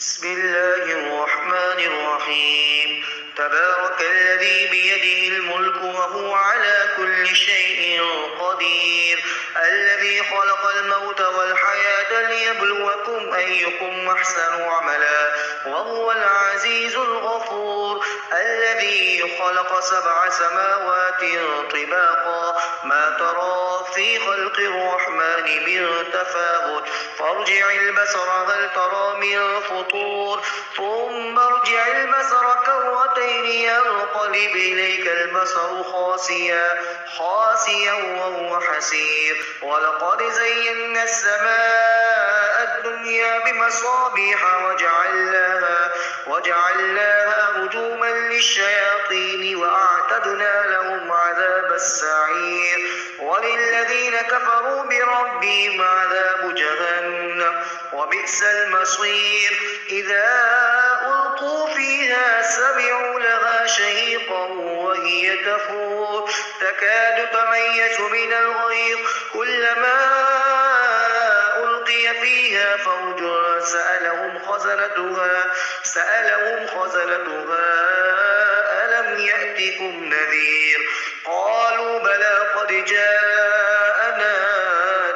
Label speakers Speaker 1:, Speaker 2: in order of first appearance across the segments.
Speaker 1: بسم الله الرحمن الرحيم. تبارك الذي بيده الملك وهو على كل شيء قدير، الذي خلق الموت والحياة ليبلوكم أيكم أحسن عملا، وهو العزيز الغفور. الذي خلق 7 سماوات طباقا، ما ترى في خلق الرحمن من تفاوت، فارجع البصر هل ترى من فطور، ثم ارجع البصر كرتين ينقلب إليك البصر خاسئا وهو حسير. ولقد زينا السماء الدنيا بمصابيح وجعلناها رجوما للشياطين وأعتدنا لهم عذاب السعير. وللذين كفروا بربهم عذاب جهنم وبئس المصير. إذا ألقوا فيها سمعوا لها شهيقا وهي تفور، تكاد تميز من الغيظ، كلما ألقي فيها فوج سألهم خزنتها ألم يأتكم نذير؟ قالوا بلى قد جاءنا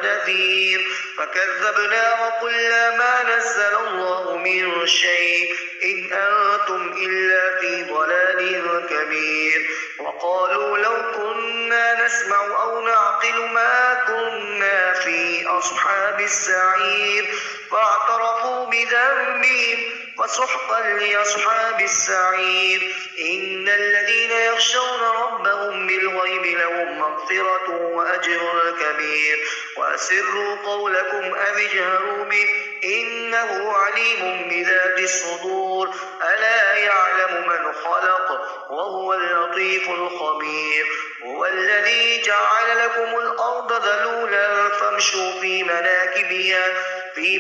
Speaker 1: نذير، فكذبنا وقلنا ما نزل الله من شيء إن أنتم إلا في ضلال كبير. وقالوا لو كنا نسمع أو نعقل ما كنا في أصحاب السعير، فاعترفوا بذنبهم فسحقا لأصحاب السعير. إن الذين يخشون ربهم بالغيب لهم مغفرة وأجر كبير. وأسروا قولكم أو اجهروا به إنه عليم بذات الصدور. ألا يعلم من خلق وهو اللطيف الخبير. هو الذي جعل لكم الأرض ذلولا فامشوا في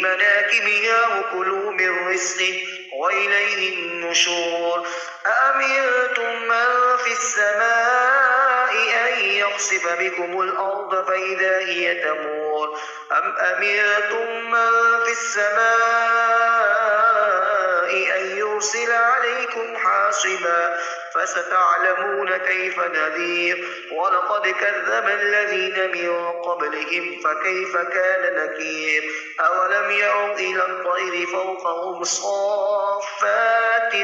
Speaker 1: مناكبها وكلوا من رزقه وإليه النشور. أأمنتم من في السماء أن يخسف بكم الأرض فإذا هي تمور، أم أمنتم من في السماء أن يرسل عليكم حاصبا، فستعلمون كيف نذير. ولقد كذب الذين من قبلهم فكيف كان نكير. أولم يروا إلى الطير فوقهم صافات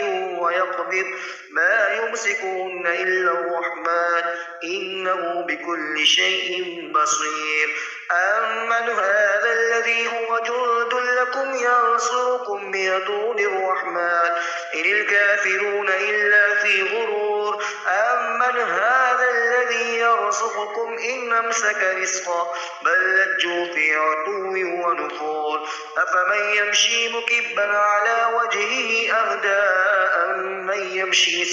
Speaker 1: ويقبض ما يمسكون إلا الرحمن إنه بكل شيء بصير. أمن هذا الذي هو جند لكم ينصركم من دون الرحمن إن الكافرون إلا في غرور. أمن هذا الذي يرزقكم إن أمسك رزقه بل لجوا في عتو ونفور. أفمن يمشي مكبا على وجهه أهدى أمن يمشي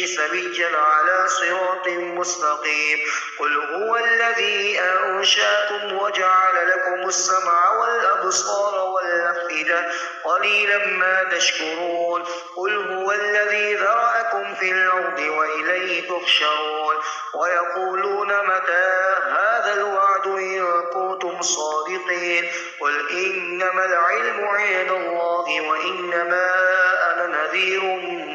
Speaker 1: سويا على صراط مستقيم. قل هو الذي أنشأكم وجعل لكم السمع والأبصار والأفئدة قليلا ما تشكرون. قل هو الذي ذرأكم في الأرض وإليه تحشرون. ويقولون متى هذا الوعد إن كنتم صادقين. قل إنما العلم عند الله وإنما أنا نذير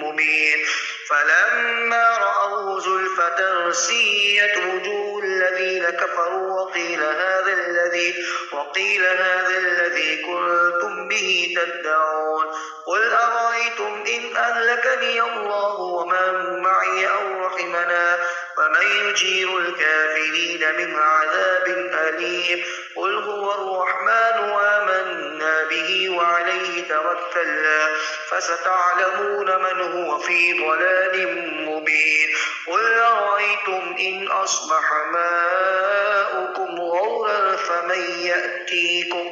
Speaker 1: مبين. فلما رأوه زلفة سيئت وجوه الذين كفروا وقيل هذا الذي كنتم به تدعون. قل أرأيتم إن أهلكني الله ومن معي أو رحمنا فمن يجير الكافرين من عذاب أليم. قل هو الرحمن آمنا به وعليه توكلنا فستعلمون من هو في ضلال مبين. قل أرأيتم إن أصبح ماؤكم غورا فمن يأتيكم